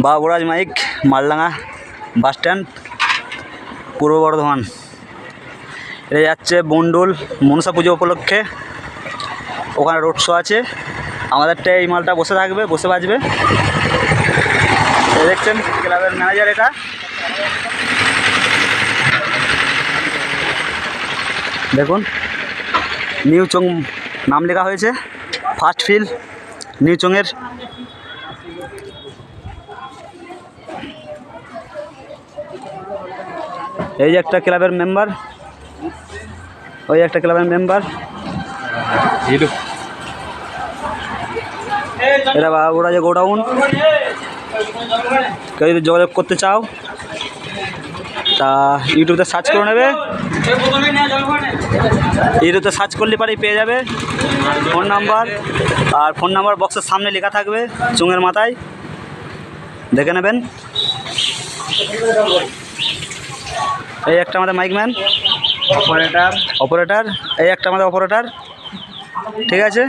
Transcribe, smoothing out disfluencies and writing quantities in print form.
বাবুরাজ mic, Maldanga bus stand, পূর্ব বর্ধমান। এটা যাচ্ছে বন্ডুল মনসা পুজো উপলক্ষে, ওখানে রোড শো আছে। আমাদেরটা এই মালটা বসে থাকবে, বসে বাজবে। দেখছেন ক্লাবের ম্যানেজার, এটা দেখুন নিউ চং নাম লেখা হয়েছে, ফার্স্ট ফিল নিউ চংয়ের। এই যে একটা ক্লাবের মেম্বার, ওই একটা ক্লাবের মেম্বার। এটা বাবুরা যে গোডাউন, কেউ যদি যোগাযোগ করতে চাও তা ইউটিউবে সার্চ করে নেবে, ইউটিউবে সার্চ করলে পারেই পেয়ে যাবে ফোন নাম্বার। আর ফোন নাম্বার বক্সের সামনে লেখা থাকবে, চুঙের মাথায়, দেখে নেবেন। এই একটা আমাদের মাইকম্যান, অপারেটার, এই একটা আমাদের অপারেটার, ঠিক আছে।